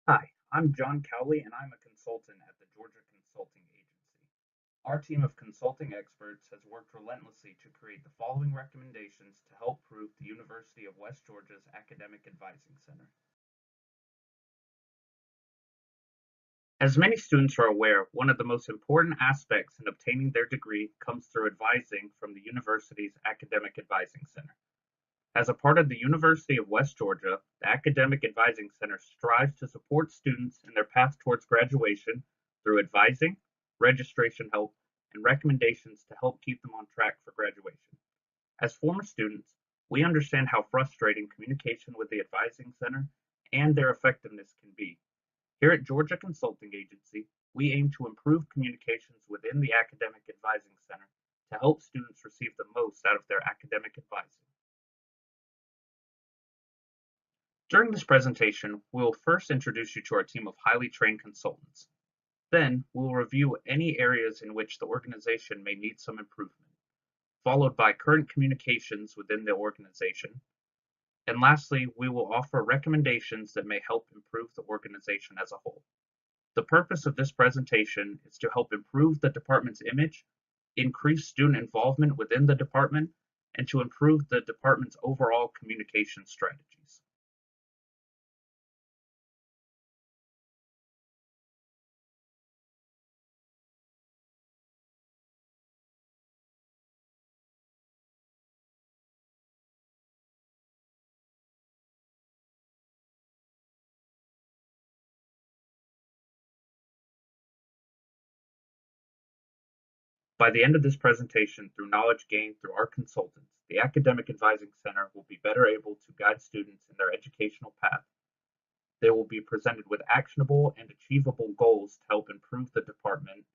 Hi, I'm John Cowley and I'm a consultant at the Georgia Consulting Agency. Our team of consulting experts has worked relentlessly to create the following recommendations to help prove the University of West Georgia's Academic Advising Center. As many students are aware, one of the most important aspects in obtaining their degree comes through advising from the university's Academic Advising Center. As a part of the University of West Georgia, the Academic Advising Center strives to support students in their path towards graduation through advising, registration help, and recommendations to help keep them on track for graduation. As former students, we understand how frustrating communication with the Advising Center and their effectiveness can be. Here at Georgia Consulting Agency, we aim to improve communications within the Academic Advising Center to help students receive the most out of their academic advising. During this presentation, we will first introduce you to our team of highly trained consultants. Then, we will review any areas in which the organization may need some improvement, followed by current communications within the organization. And lastly, we will offer recommendations that may help improve the organization as a whole. The purpose of this presentation is to help improve the department's image, increase student involvement within the department, and to improve the department's overall communication strategies. By the end of this presentation, through knowledge gained through our consultants, the Academic Advising Center will be better able to guide students in their educational path. They will be presented with actionable and achievable goals to help improve the department.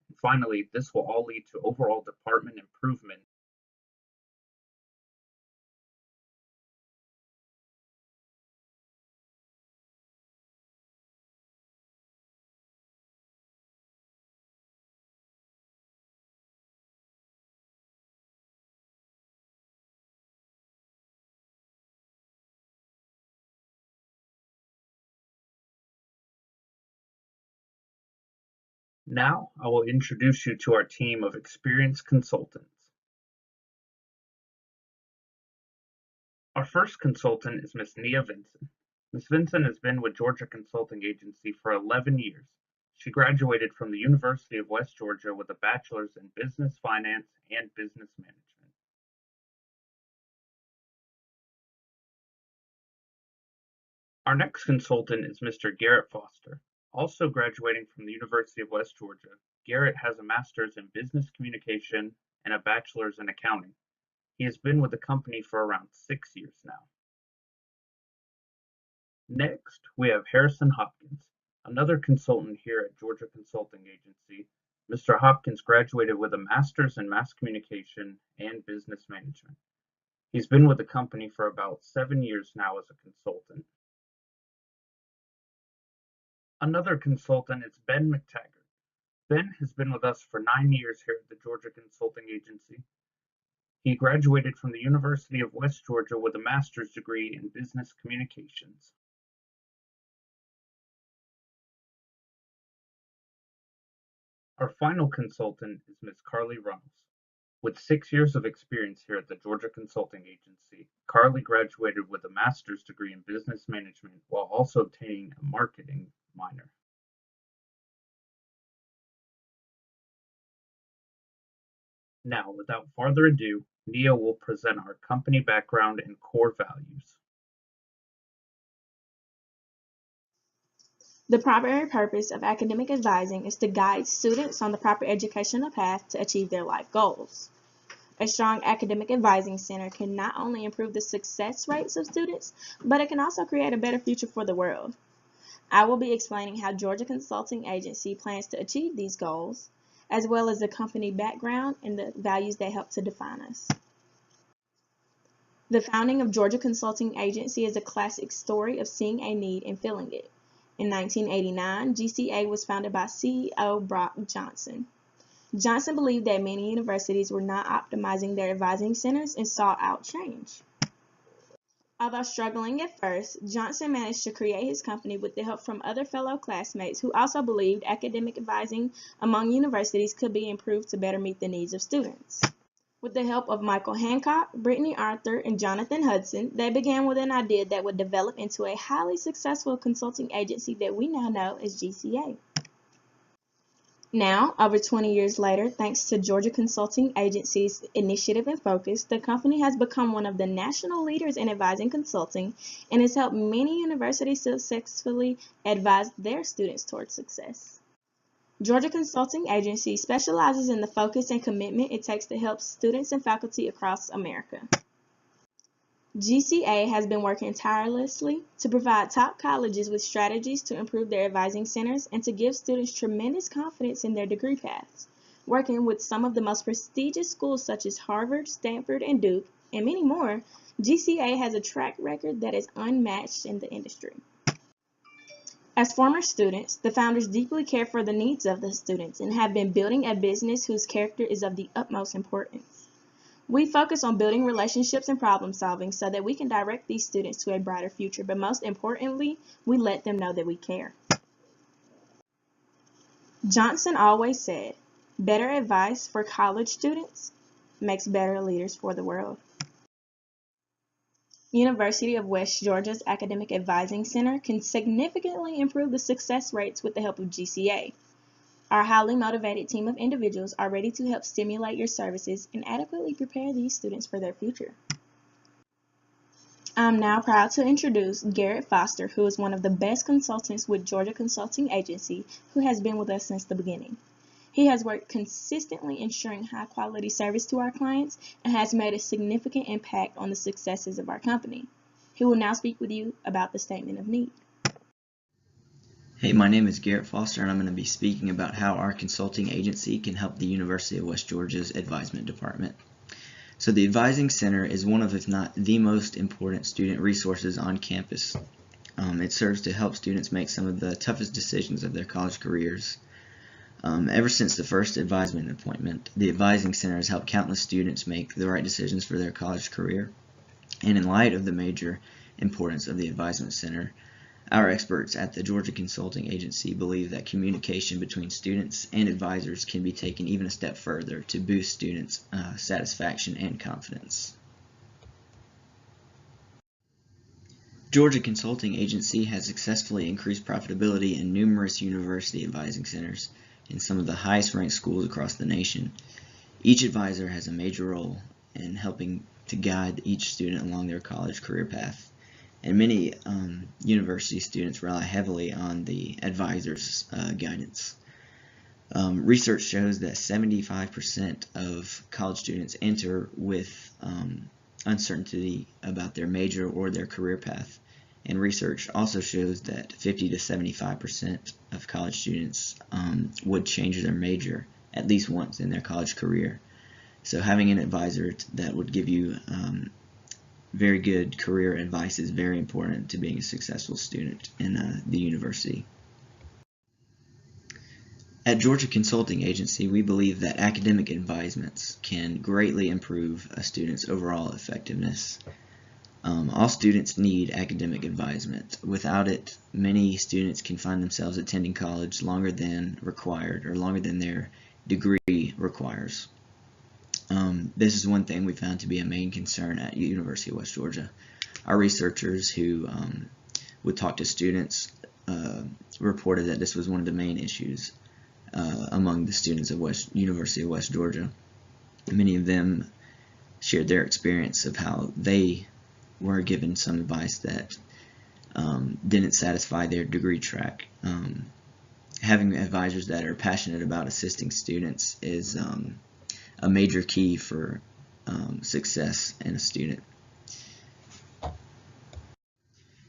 And finally, this will all lead to overall department improvement. Now, I will introduce you to our team of experienced consultants. Our first consultant is Ms. Nia Vinson. Ms. Vinson has been with Georgia Consulting Agency for 11 years. She graduated from the University of West Georgia with a bachelor's in business finance and business management. Our next consultant is Mr. Garrett Foster. Also graduating from the University of West Georgia, Garrett has a master's in business communication and a bachelor's in accounting. He has been with the company for around 6 years now. Next, we have Harrison Hopkins, another consultant here at Georgia Consulting Agency. Mr. Hopkins graduated with a master's in mass communication and business management. He's been with the company for about 7 years now as a consultant. Another consultant is Ben McTaggart. Ben has been with us for 9 years here at the Georgia Consulting Agency. He graduated from the University of West Georgia with a master's degree in business communications. Our final consultant is Ms. Carly Runnels. With 6 years of experience here at the Georgia Consulting Agency, Carly graduated with a master's degree in business management while also obtaining a marketing minor. Now, without further ado, Nia will present our company background and core values. The primary purpose of academic advising is to guide students on the proper educational path to achieve their life goals. A strong academic advising center can not only improve the success rates of students, but it can also create a better future for the world. I will be explaining how Georgia Consulting Agency plans to achieve these goals, as well as the company background and the values that help to define us. The founding of Georgia Consulting Agency is a classic story of seeing a need and filling it. In 1989, GCA was founded by CEO Brock Johnson. Johnson believed that many universities were not optimizing their advising centers and sought out change. Although struggling at first, Johnson managed to create his company with the help from other fellow classmates who also believed academic advising among universities could be improved to better meet the needs of students. With the help of Michael Hancock, Brittany Arthur, and Jonathan Hudson, they began with an idea that would develop into a highly successful consulting agency that we now know as GCA. Now, over 20 years later, thanks to Georgia Consulting Agency's initiative and focus, the company has become one of the national leaders in advising consulting and has helped many universities successfully advise their students towards success. Georgia Consulting Agency specializes in the focus and commitment it takes to help students and faculty across America. GCA has been working tirelessly to provide top colleges with strategies to improve their advising centers and to give students tremendous confidence in their degree paths. Working with some of the most prestigious schools such as Harvard, Stanford, and Duke, and many more, GCA has a track record that is unmatched in the industry. As former students, the founders deeply care for the needs of the students and have been building a business whose character is of the utmost importance. We focus on building relationships and problem solving so that we can direct these students to a brighter future, but most importantly, we let them know that we care. Johnson always said, "Better advice for college students makes better leaders for the world." University of West Georgia's Academic Advising Center can significantly improve the success rates with the help of GCA. Our highly motivated team of individuals are ready to help stimulate your services and adequately prepare these students for their future. I'm now proud to introduce Garrett Foster, who is one of the best consultants with Georgia Consulting Agency, who has been with us since the beginning. He has worked consistently ensuring high-quality service to our clients and has made a significant impact on the successes of our company. He will now speak with you about the Statement of Need. Hey, my name is Garrett Foster, and I'm going to be speaking about how our consulting agency can help the University of West Georgia's Advisement Department. So the Advising Center is one of, if not the most important student resources on campus. It serves to help students make some of the toughest decisions of their college careers. Ever since the first advisement appointment, the Advising Center has helped countless students make the right decisions for their college career. And in light of the major importance of the Advisement Center, our experts at the Georgia Consulting Agency believe that communication between students and advisors can be taken even a step further to boost students' satisfaction and confidence. Georgia Consulting Agency has successfully increased profitability in numerous university advising centers in some of the highest ranked schools across the nation. Each advisor has a major role in helping to guide each student along their college career path, and many university students rely heavily on the advisor's guidance. Research shows that 75% of college students enter with uncertainty about their major or their career path. And research also shows that 50 to 75% of college students would change their major at least once in their college career. So having an advisor that would give you very good career advice is very important to being a successful student in the university. At Georgia Consulting Agency, we believe that academic advisements can greatly improve a student's overall effectiveness. All students need academic advisement. Without it, many students can find themselves attending college longer than required or longer than their degree requires. This is one thing we found to be a main concern at University of West Georgia. Our researchers who would talk to students reported that this was one of the main issues among the students of University of West Georgia. Many of them shared their experience of how they were given some advice that didn't satisfy their degree track. Having advisors that are passionate about assisting students is a major key for success in a student.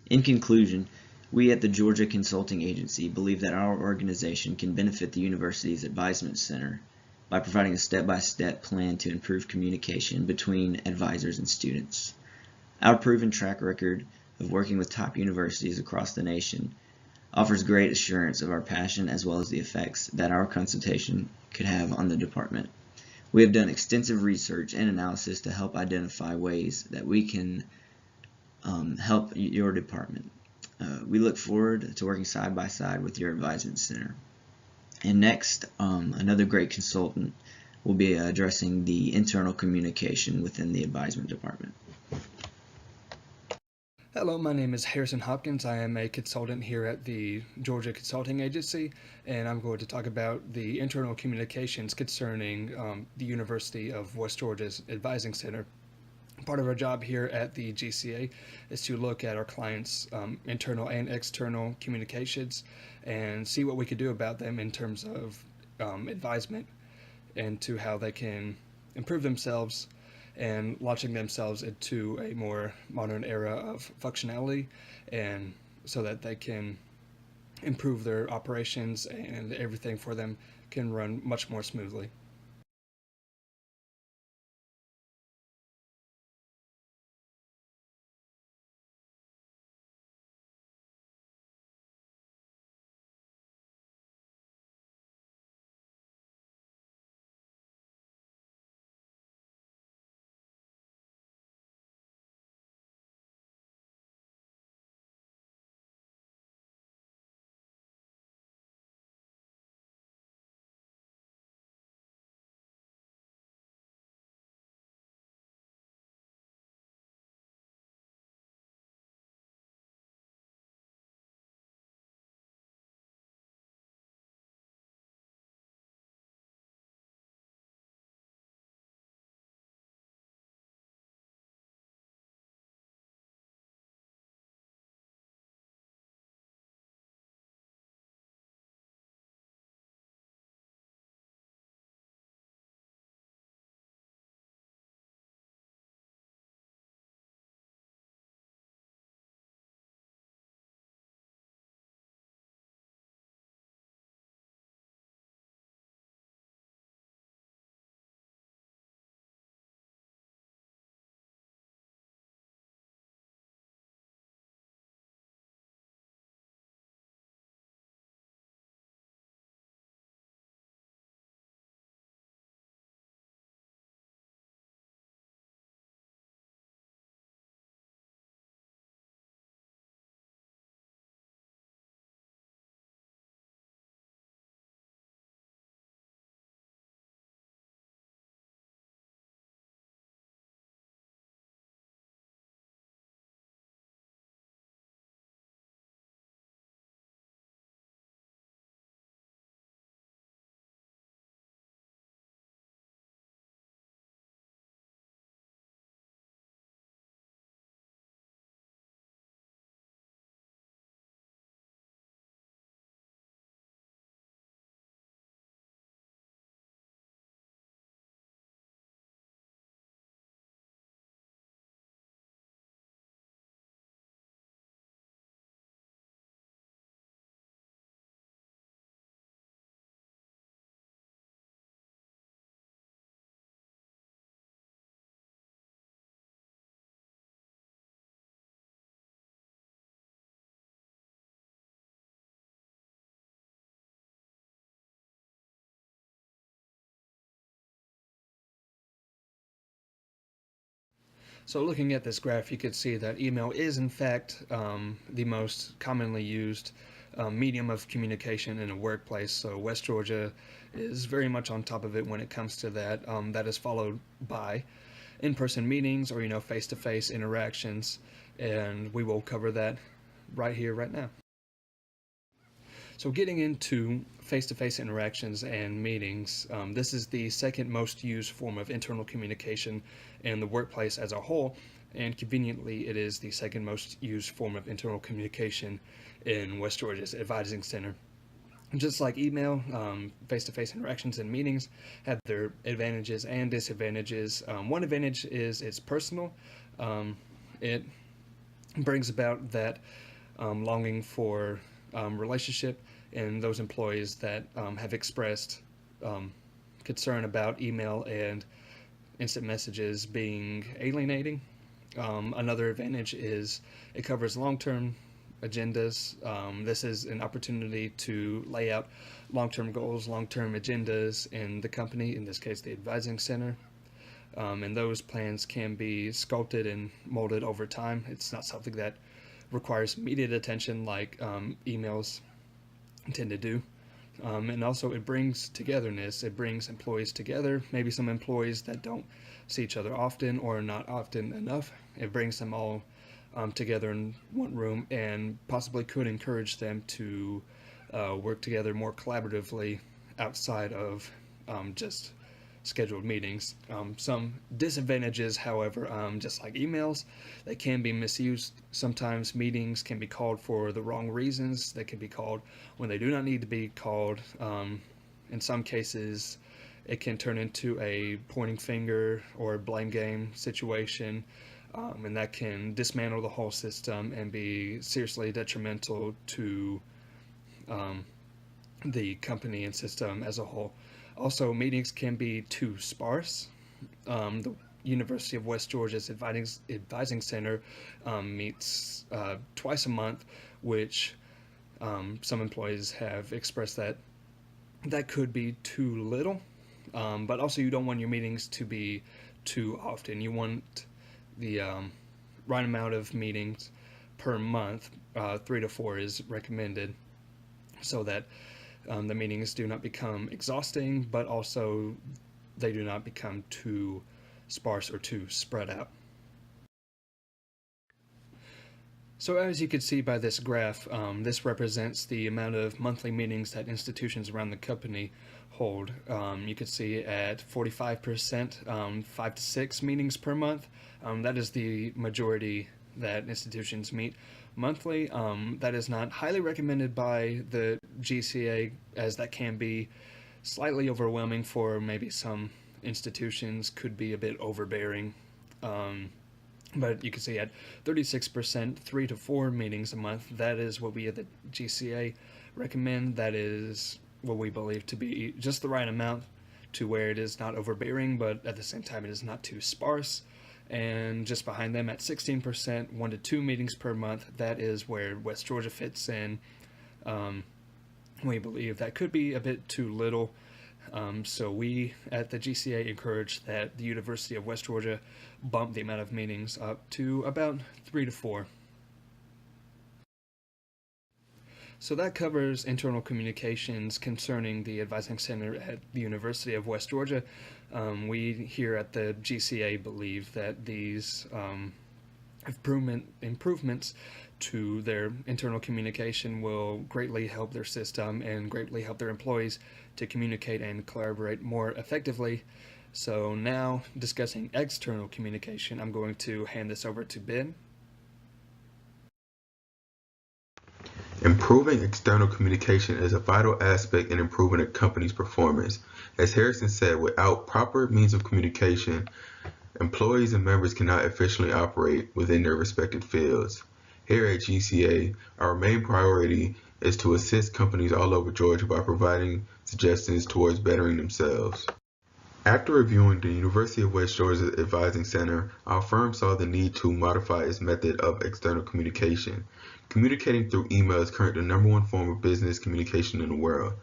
In conclusion, we at the Georgia Consulting Agency believe that our organization can benefit the university's Advisement Center by providing a step-by-step plan to improve communication between advisors and students. Our proven track record of working with top universities across the nation offers great assurance of our passion as well as the effects that our consultation could have on the department. We have done extensive research and analysis to help identify ways that we can help your department. We look forward to working side by side with your advisement center. And next, another great consultant will be addressing the internal communication within the advisement department. Hello, my name is Harrison Hopkins. I am a consultant here at the Georgia Consulting Agency, and I'm going to talk about the internal communications concerning the University of West Georgia's Advising Center. Part of our job here at the GCA is to look at our clients' internal and external communications and see what we could do about them in terms of advisement and to how they can improve themselves and launching themselves into a more modern era of functionality, and so that they can improve their operations and everything for them can run much more smoothly. So looking at this graph, you could see that email is in fact the most commonly used medium of communication in a workplace. So West Georgia is very much on top of it when it comes to that. That is followed by in-person meetings or face-to-face interactions, and we will cover that right here, right now. So getting into face-to-face interactions and meetings, this is the second most used form of internal communication in the workplace as a whole, and conveniently it is the second most used form of internal communication in West Georgia's Advising Center. Just like email, face-to-face interactions and meetings have their advantages and disadvantages. One advantage is it's personal. It brings about that longing for relationship in those employees that have expressed concern about email and instant messages being alienating. Another advantage is it covers long-term agendas. This is an opportunity to lay out long-term goals, long-term agendas in the company, in this case the Advising Center. And those plans can be sculpted and molded over time. It's not something that requires immediate attention like emails tend to do. And also, it brings togetherness. It brings employees together. Maybe some employees that don't see each other often or not often enough. It brings them all together in one room and possibly could encourage them to work together more collaboratively outside of just scheduled meetings. Some disadvantages, however, just like emails, they can be misused. Sometimes meetings can be called for the wrong reasons. They can be called when they do not need to be called. In some cases, it can turn into a pointing finger or blame game situation, and that can dismantle the whole system and be seriously detrimental to the company and system as a whole. Also, meetings can be too sparse. The University of West Georgia's Advising Center meets twice a month, which some employees have expressed that could be too little. But also, you don't want your meetings to be too often. You want the right amount of meetings per month. 3 to 4 is recommended, so that the meetings do not become exhausting, but also they do not become too sparse or too spread out. So as you can see by this graph, this represents the amount of monthly meetings that institutions around the company hold. You can see at 45%, 5 to 6 meetings per month. That is the majority that institutions meet monthly. That is not highly recommended by the GCA, as that can be slightly overwhelming for maybe some institutions, could be a bit overbearing. But you can see at 36%, 3 to 4 meetings a month, that is what we at the GCA recommend. That is what we believe to be just the right amount to where it is not overbearing, but at the same time it is not too sparse. And just behind them at 16%, 1 to 2 meetings per month, that is where West Georgia fits in. We believe that could be a bit too little. So we at the GCA encourage that the University of West Georgia bump the amount of meetings up to about 3 to 4. So that covers internal communications concerning the Advising Center at the University of West Georgia. We here at the GCA believe that these improvements to their internal communication will greatly help their system and greatly help their employees to communicate and collaborate more effectively. So now, discussing external communication, I'm going to hand this over to Ben. Improving external communication is a vital aspect in improving a company's performance. As Harrison said, without proper means of communication, employees and members cannot efficiently operate within their respective fields. Here at GCA, our main priority is to assist companies all over Georgia by providing suggestions towards bettering themselves. After reviewing the University of West Georgia Advising Center, our firm saw the need to modify its method of external communication. Communicating through email is currently the #1 form of business communication in the world.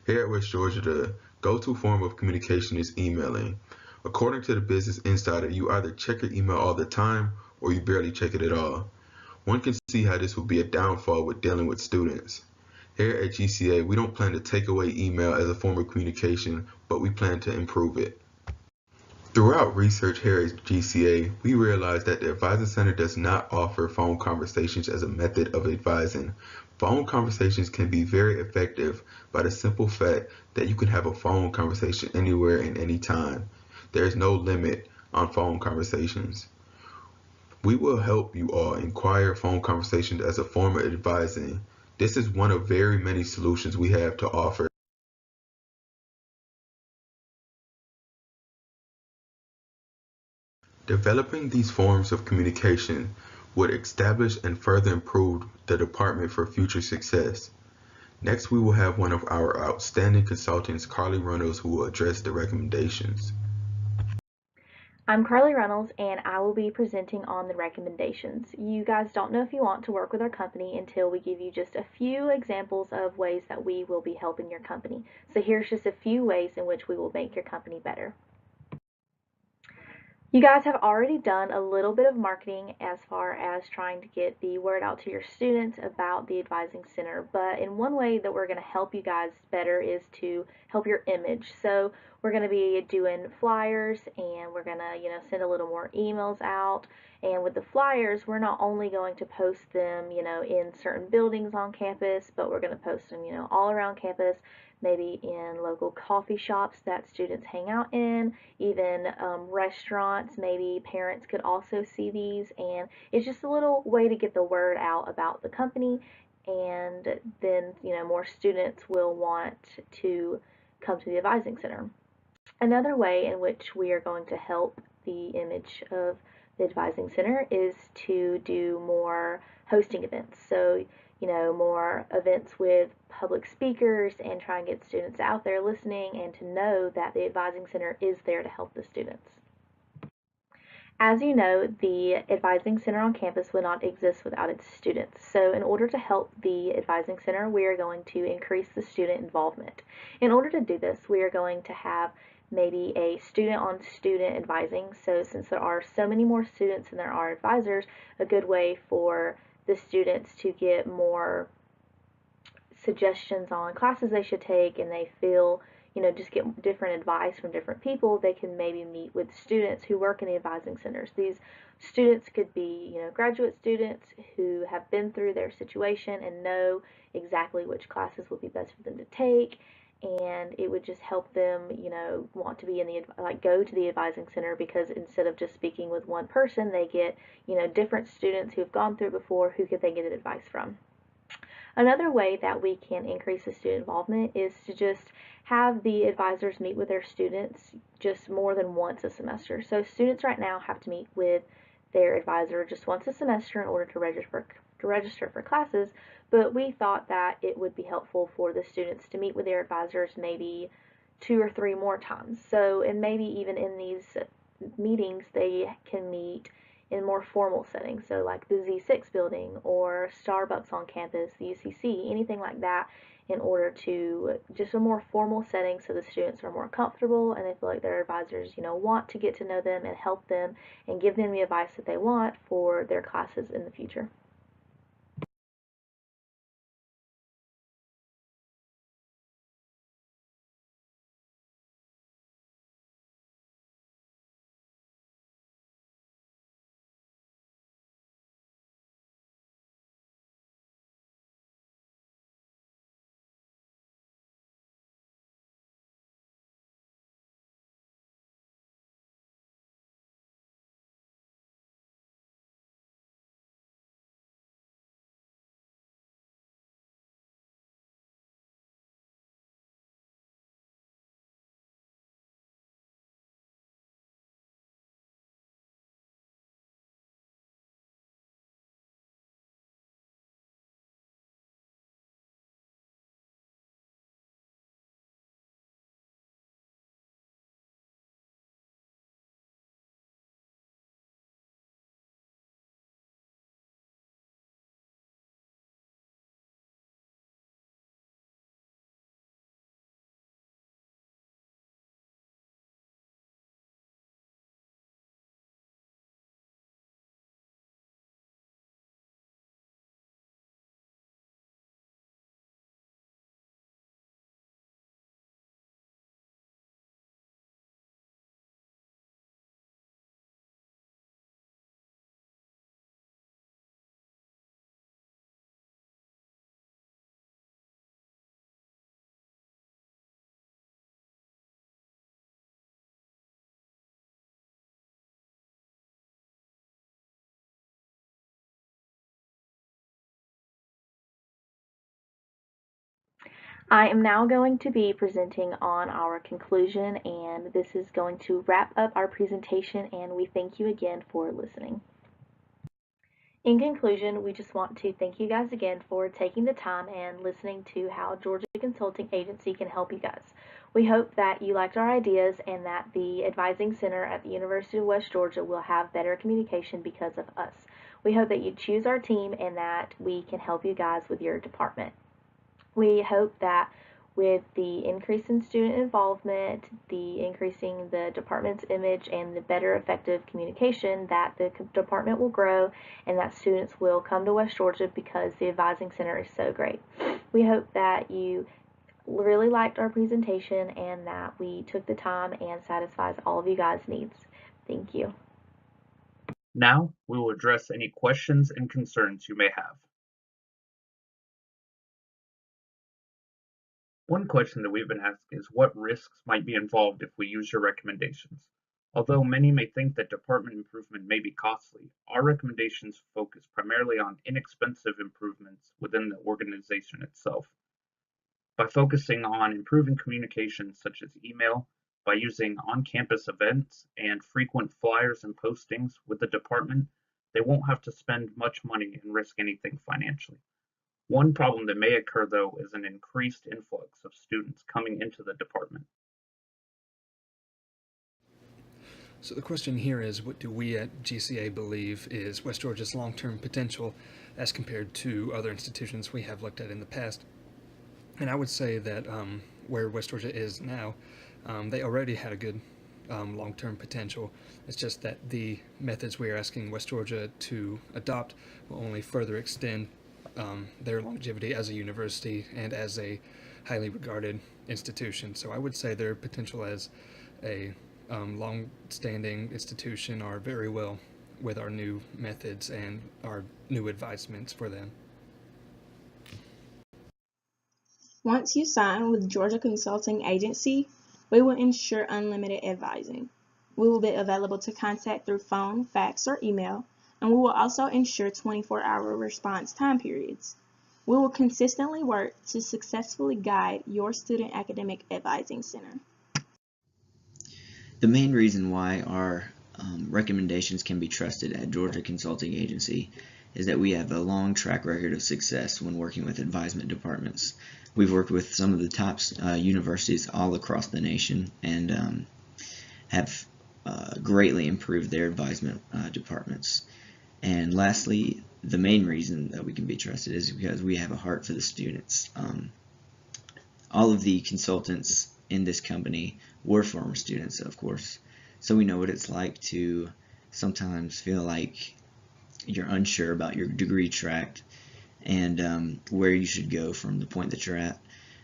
Here at West Georgia, the go-to form of communication is emailing. According to the Business Insider, you either check your email all the time or you barely check it at all. One can see how this would be a downfall with dealing with students. Here at GCA, we don't plan to take away email as a form of communication, but we plan to improve it. Throughout research here at GCA, we realized that the Advising Center does not offer phone conversations as a method of advising. Phone conversations can be very effective by the simple fact that you can have a phone conversation anywhere and anytime. There is no limit on phone conversations. We will help you all inquire phone conversations as a form of advising. This is one of very many solutions we have to offer. Developing these forms of communication would establish and further improve the department for future success. Next, we will have one of our outstanding consultants, Carly Reynolds, who will address the recommendations. I'm Carly Reynolds, and I will be presenting on the recommendations. You guys don't know if you want to work with our company until we give you just a few examples of ways that we will be helping your company. So here's just a few ways in which we will make your company better. You guys have already done a little bit of marketing as far as trying to get the word out to your students about the Advising Center, but in one way that we're going to help you guys better is to help your image. So we're going to be doing flyers, and we're going to, send a little more emails out. And with the flyers, we're not only going to post them, in certain buildings on campus, but we're going to post them, all around campus, maybe in local coffee shops that students hang out in, even restaurants. Maybe parents could also see these, and it's just a little way to get the word out about the company, and then more students will want to come to the Advising Center. Another way in which we are going to help the image of the Advising Center is to do more hosting events. So, more events with public speakers, and try and get students out there listening and to know that the Advising Center is there to help the students. As you know, the Advising Center on campus would not exist without its students. So in order to help the Advising Center, we are going to increase the student involvement. In order to do this, we are going to have maybe a student-on-student advising. So since there are so many more students than there are advisors, a good way for the students to get more suggestions on classes they should take, and they feel, just get different advice from different people, they can maybe meet with students who work in the Advising Centers. These students could be, graduate students who have been through their situation and know exactly which classes would be best for them to take, and it would just help them, want to be in the, go to the Advising Center, because instead of just speaking with one person, they get, different students who have gone through it before, who could they get advice from. Another way that we can increase the student involvement is to just have the advisors meet with their students just more than once a semester. So students right now have to meet with their advisor just once a semester in order to register for classes, but we thought that it would be helpful for the students to meet with their advisors maybe 2 or 3 more times. So, and maybe even in these meetings, they can meet in more formal settings, so like the Z6 building or Starbucks on campus, the UCC, anything like that, in order to just a more formal setting so the students are more comfortable and they feel like their advisors, want to get to know them and help them and give them the advice that they want for their classes in the future. I am now going to be presenting on our conclusion, and this is going to wrap up our presentation, and we thank you again for listening. In conclusion, we just want to thank you guys again for taking the time and listening to how Georgia Consulting Agency can help you guys. We hope that you liked our ideas and that the Advising Center at the University of West Georgia will have better communication because of us. We hope that you choose our team and that we can help you guys with your department. We hope that with the increase in student involvement, the increasing the department's image, and the better effective communication, that the department will grow and that students will come to West Georgia because the Advising Center is so great. We hope that you really liked our presentation and that we took the time and satisfies all of you guys' needs. Thank you. Now, we will address any questions and concerns you may have. One question that we've been asked is what risks might be involved if we use your recommendations. Although many may think that department improvement may be costly, our recommendations focus primarily on inexpensive improvements within the organization itself. By focusing on improving communication such as email, by using on-campus events and frequent flyers and postings with the department, they won't have to spend much money and risk anything financially. One problem that may occur, though, is an increased influx of students coming into the department. So the question here is, what do we at GCA believe is West Georgia's long-term potential as compared to other institutions we have looked at in the past? And I would say that where West Georgia is now, they already had a good long-term potential. It's just that the methods we are asking West Georgia to adopt will only further extend their longevity as a university and as a highly regarded institution. So I would say their potential as a long-standing institution are very well with our new methods and our new advisements for them. Once you sign with Georgia Consulting Agency, we will ensure unlimited advising. We will be available to contact through phone, fax, or email, and we will also ensure 24-hour response time periods. We will consistently work to successfully guide your student academic advising center. The main reason why our recommendations can be trusted at Georgia Consulting Agency is that we have a long track record of success when working with advisement departments. We've worked with some of the top universities all across the nation and have greatly improved their advisement departments. And lastly, the main reason that we can be trusted is because we have a heart for the students. All of the consultants in this company were former students, of course, so we know what it's like to sometimes feel like you're unsure about your degree track and where you should go from the point that you're at.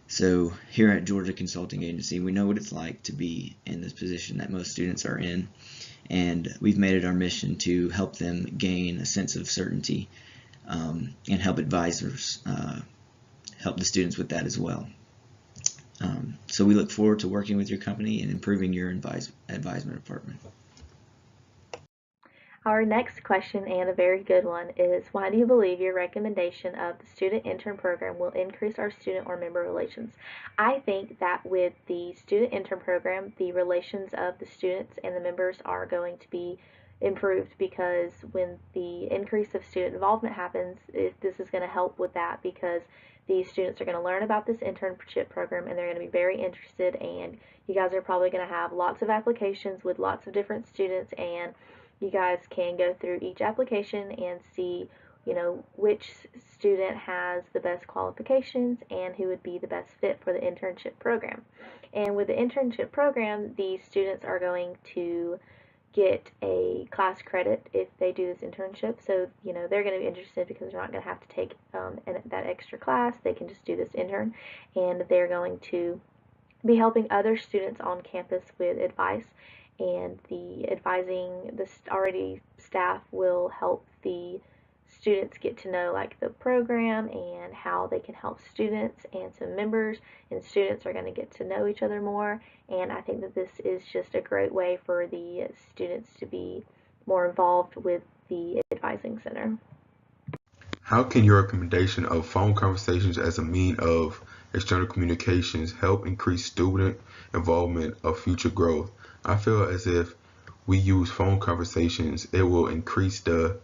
So here at Georgia Consulting Agency, we know what it's like to be in this position that most students are in, and we've made it our mission to help them gain a sense of certainty and help advisors help the students with that as well. So we look forward to working with your company and improving your advisement department. Our next question, and a very good one, is why do you believe your recommendation of the student intern program will increase our student or member relations? I think that with the student intern program, the relations of the students and the members are going to be improved, because when the increase of student involvement happens, this is going to help with that, because these students are going to learn about this internship program and they're going to be very interested, and you guys are probably going to have lots of applications with lots of different students, and you guys can go through each application and see, you know, which student has the best qualifications and who would be the best fit for the internship program. And with the internship program, these students are going to get a class credit if they do this internship. So, you know, they're going to be interested because they're not going to have to take that extra class. They can just do this intern, and they're going to be helping other students on campus with advice. And the advising, the already staff will help the students get to know like the program and how they can help students, and some members and students are going to get to know each other more. And I think that this is just a great way for the students to be more involved with the advising center. How can your recommendation of phone conversations as a means of external communications help increase student involvement of future growth? I feel as if we use phone conversations, it will increase the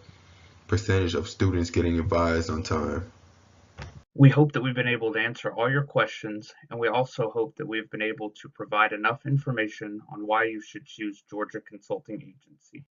percentage of students getting advised on time. We hope that we've been able to answer all your questions, and we also hope that we've been able to provide enough information on why you should choose Georgia Consulting Agency.